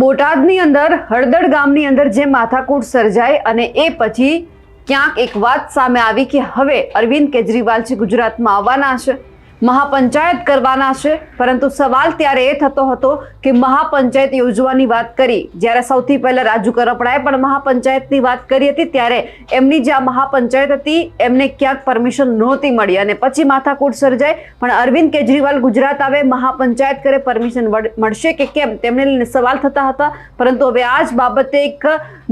બોટાદની અંદર હળદળ ગામની અંદર જે માથાકૂટ સર્જાઈ અને એ પછી ક્યાંક એક વાત સામે આવી કે હવે અરવિંદ કેજરીવાલ છે ગુજરાતમાં આવવાના છે, મહાપંચાયત કરવાના છે. પરંતુ સવાલ ત્યારે એ થતો હતો કે મહાપંચાયત યોજવાની વાત કરી, જ્યારે સૌથી પહેલા રાજુ કરપડાએ પણ મહાપંચાયતની વાત કરી હતી, ત્યારે એમની જે આ મહાપંચાયત હતી એમને ક્યાંક પરમિશન નહોતી મળી અને પછી માથાકૂટ સર્જાય. પણ અરવિંદ કેજરીવાલ ગુજરાત આવે, મહાપંચાયત કરે, પરમિશન મળશે કે કેમ તેમને લઈને સવાલ થતા હતા. પરંતુ હવે આ જ બાબતે એક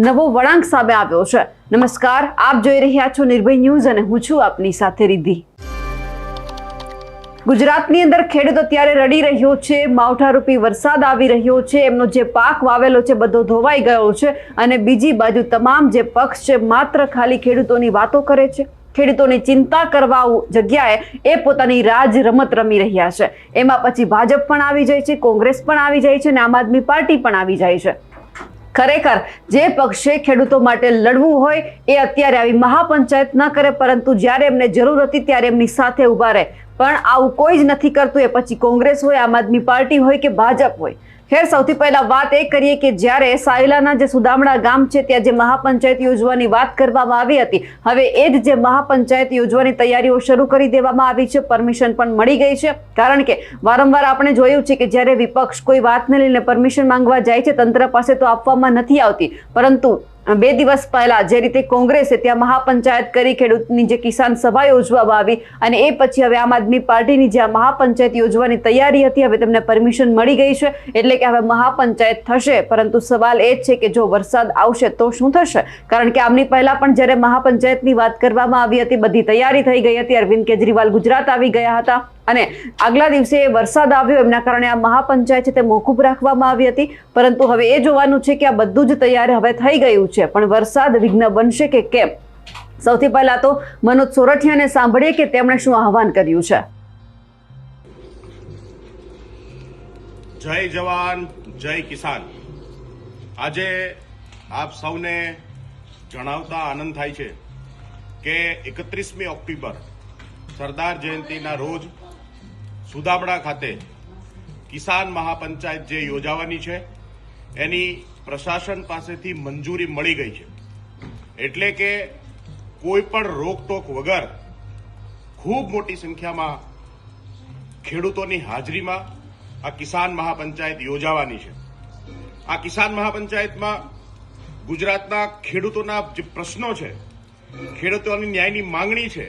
નવો વળાંક સામે આવ્યો છે. નમસ્કાર, આપ જોઈ રહ્યા છો નિર્ભય ન્યૂઝ અને હું છું આપની સાથે રિદ્ધિ. ગુજરાતની અંદર ખેડૂતો ત્યારે રડી રહ્યો છે, માવઠારૂપી વરસાદ આવી રહ્યો છે, એમનો જે પાક વાવેલો છે બધો ધોવાઈ ગયો છે અને બીજી બાજુ તમામ જે પક્ષ છે માત્ર ખાલી ખેડૂતોની વાતો કરે છે. ખેડૂતોની ચિંતા કરવા જગ્યાએ એ પોતાની રાજ રમત રમી રહ્યા છે. એમાં પછી ભાજપ પણ આવી જાય છે, કોંગ્રેસ પણ આવી જાય છે અને આમ આદમી પાર્ટી પણ આવી જાય છે. ખરેખર જે પક્ષે ખેડૂતો માટે લડવું હોય એ અત્યારે આવી મહાપંચાયત ન કરે, પરંતુ જ્યારે એમને જરૂર હતી ત્યારે એમની સાથે ઊભા રહે. પણ આવું કોઈ જ નથી કરતું, એ પછી કોંગ્રેસ હોય, આમ આદમી પાર્ટી હોય કે ભાજપ હોય. ખેર સૌથી પહેલા વાત એ કરીએ કે જ્યારે સાયલાના જે સુદામડા ગામ છે ત્યાં જે મહાપંચાયત યોજવાની વાત કરવામાં આવી હતી, હવે એ જ જે મહાપંચાયત યોજવાની તૈયારીઓ શરૂ કરી દેવામાં આવી છે. પરમિશન પણ મળી ગઈ છે. કારણ કે વારંવાર આપણે જોયું છે કે જ્યારે વિપક્ષ કોઈ વાતને લઈને પરમિશન માંગવા જાય છે તંત્ર પાસે તો આપવામાં નથી આવતી, પરંતુ 2 દિવસ પહેલા જે રીતે કોંગ્રેસે ત્યાં મહાપંચાયત કરી, ખેડૂતની જે કિસાન સભા યોજવામાં આવી અને એ પછી હવે આમ આદમી પાર્ટીની જે મહાપંચાયત યોજવાની તૈયારી હતી હવે તેમને પરમિશન મળી ગઈ છે. એટલે કે હવે મહાપંચાયત થશે. પરંતુ સવાલ એ જ છે કે જો વરસાદ આવશે તો શું થશે? કારણ કે આમની પહેલા પણ જ્યારે મહાપંચાયતની વાત કરવામાં આવી હતી, બધી તૈયારી થઈ ગઈ હતી, અરવિંદ કેજરીવાલ ગુજરાત આવી ગયા હતા અને આગલા દિવસે વરસાદ આવ્યો, એમના કારણે આ મહાપંચાયત છે તે મોકૂફ રાખવામાં આવી હતી. પરંતુ હવે એ જોવાનું છે કે આ બધું જ તૈયાર હવે થઈ ગયું છે, પણ વરસાદ વિઘ્ન બનશે કે કેમ? સૌથી પહેલા તો મનોજ સોરઠિયાને સાંભળીએ કે તેમણે શું આહવાન કર્યું છે. જય જવાન, જય કિસાન. આજે આપ સૌને જણાવતા આનંદ થાય છે કે 31મી ઓક્ટોબર સરદાર જયંતિના રોજ સુદામડા ખાતે કિસાન મહાપંચાયત જે યોજાવાની છે એની પ્રશાસન પાસેથી મંજૂરી મળી ગઈ છે. એટલે કે કોઈ પણ રોકટોક વગર ખૂબ મોટી સંખ્યામાં ખેડૂતોની હાજરીમાં આ કિસાન મહાપંચાયત યોજાવાની છે. આ કિસાન મહાપંચાયતમાં ગુજરાતના ખેડૂતોના જે પ્રશ્નો છે, ખેડૂતોની ન્યાયની માંગણી છે,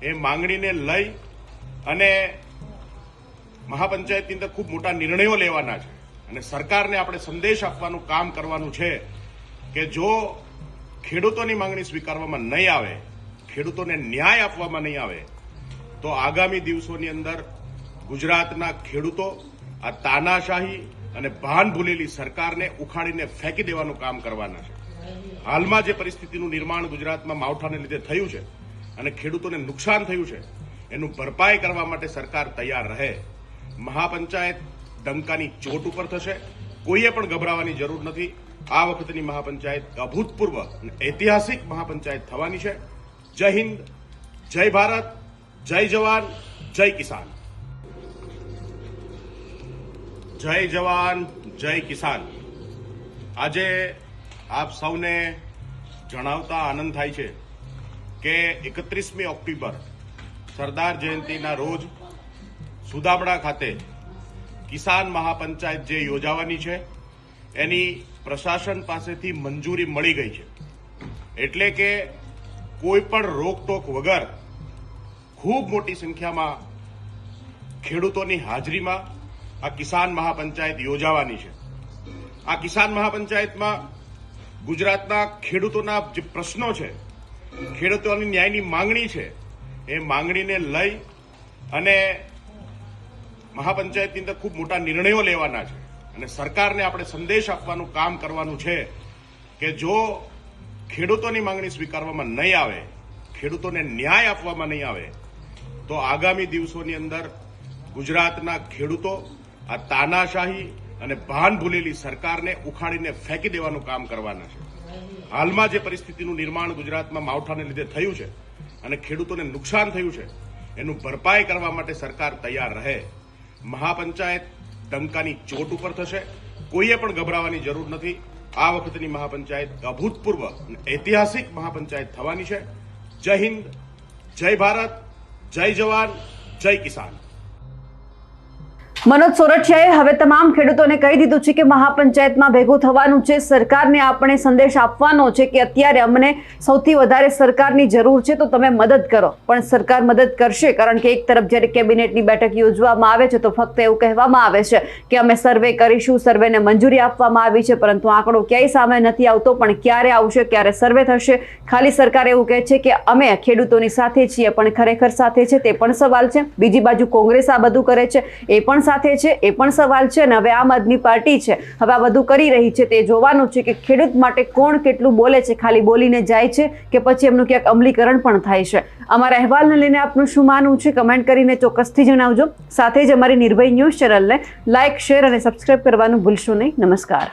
એ માંગણીને લઈ અને મહાપંચાયતની અંદર ખૂબ મોટા નિર્ણયો લેવાના છે અને સરકારને આપણે સંદેશ આપવાનું કામ કરવાનું છે કે જો ખેડૂતોની માંગણી સ્વીકારવામાં નહીં આવે, ખેડૂતોને ન્યાય આપવામાં નહીં આવે, તો આગામી દિવસોની અંદર ગુજરાતના ખેડૂતો આ તાનાશાહી અને ભાન ભૂલેલી સરકારને ઉખાડીને ફેંકી દેવાનું કામ કરવાના છે. હાલમાં જે પરિસ્થિતિનું નિર્માણ ગુજરાતમાં માવઠાને લીધે થયું છે અને ખેડૂતોને નુકસાન થયું છે એનું ભરપાઈ કરવા માટે સરકાર તૈયાર રહે. મહાપંચાયત ડંકાની ચોટ ઉપર થશે, કોઈએ પણ ગભરાવાની જરૂર નથી. આ વખતની મહાપંચાયત અભૂતપૂર્વ અને ઐતિહાસિક મહાપંચાયત થવાની છે. જય હિન્દ, જય ભારત, જય જવાન, જય કિસાન. જય જવાન, જય કિસાન. આજે આપ સૌને જણાવતા આનંદ થાય છે કે 31મી ઓક્ટોબર સરદાર જયંતિના રોજ સુદામડા ખાતે કિસાન મહાપંચાયત જે યોજાવાની છે એની પ્રશાસન પાસેથી મંજૂરી મળી ગઈ છે. એટલે કે કોઈ પણ રોકટોક વગર ખૂબ મોટી સંખ્યામાં ખેડૂતોની હાજરીમાં આ કિસાન મહાપંચાયત યોજાવાની છે. આ કિસાન મહાપંચાયતમાં ગુજરાતના ખેડૂતોના જે પ્રશ્નો છે, ખેડૂતોની ન્યાયની માંગણી છે, એ માંગણીને લઈ અને મહાપંચાયતની અંદર ખૂબ મોટા નિર્ણયો લેવાના છે અને સરકારને આપણે સંદેશ આપવાનું કામ કરવાનું છે કે જો ખેડૂતોની માંગણી સ્વીકારવામાં નહીં આવે, ખેડૂતોને ન્યાય આપવામાં નહીં આવે, તો આગામી દિવસોની અંદર ગુજરાતના ખેડૂતો આ તાનાશાહી અને ભાન ભૂલેલી સરકારને ઉખાડીને ફેંકી દેવાનું કામ કરવાના છે. હાલમાં જે પરિસ્થિતિનું નિર્માણ ગુજરાતમાં માવઠાને લીધે થયું છે અને ખેડૂતોને નુકસાન થયું છે એનું ભરપાઈ કરવા માટે સરકાર તૈયાર રહે. મહાપંચાયત ડંકાની ચોટ ઉપર થશે, કોઈએ પણ ગભરાવાની જરૂર નથી. આ વખતની મહાપંચાયત અભૂતપૂર્વ અને ઐતિહાસિક મહાપંચાયત થવાની છે. જય હિન્દ, જય ભારત, જય જવાન, જય કિસાન. મનોજ સોરઠિયાએ હવે તમામ ખેડૂતોને કહી દીધું છે કે મહાપંચાયતમાં ભેગું થવાનું છે. સરકારને આપણે સંદેશ આપવાનો છે કે અત્યારે અમને સૌથી વધારે સરકારની જરૂર છે, તો તમે મદદ કરો. પણ સરકાર મદદ કરશે, કારણ કે એક તરફ જ્યારે કેબિનેટની બેઠક યોજવામાં આવે છે તો ફક્ત એવું કહેવામાં આવે છે કે અમે સર્વે કરીશું, સર્વેને મંજૂરી આપવામાં આવી છે, પરંતુ આંકડો ક્યાંય સામે નથી આવતો. પણ ક્યારે આવશે, ક્યારે સર્વે થશે? ખાલી સરકાર એવું કહે છે કે અમે ખેડૂતોની સાથે છીએ, પણ ખરેખર સાથે છે તે પણ સવાલ છે. બીજી બાજુ કોંગ્રેસ આ બધું કરે છે, એ પણ સાથે છે, એ પણ સવાલ છે. અને હવે આમ આદમી પાર્ટી છે, હવે આ બધું કરી રહી છે. તે જોવાનું છે કે ખેડૂત માટે કોણ કેટલું બોલે છે, ખાલી બોલીને જાય છે કે પછી એમનું ક્યાંક અમલીકરણ પણ થાય છે. અમારા અહેવાલને લઈને આપનું શું માનવું છે, કમેન્ટ કરીને ચોક્કસથી જણાવજો. સાથે જ અમારી નિર્ભય ન્યૂઝ ચેનલને લાઇક, શેર અને સબસ્ક્રાઇબ કરવાનું ભૂલશો નહીં. નમસ્કાર.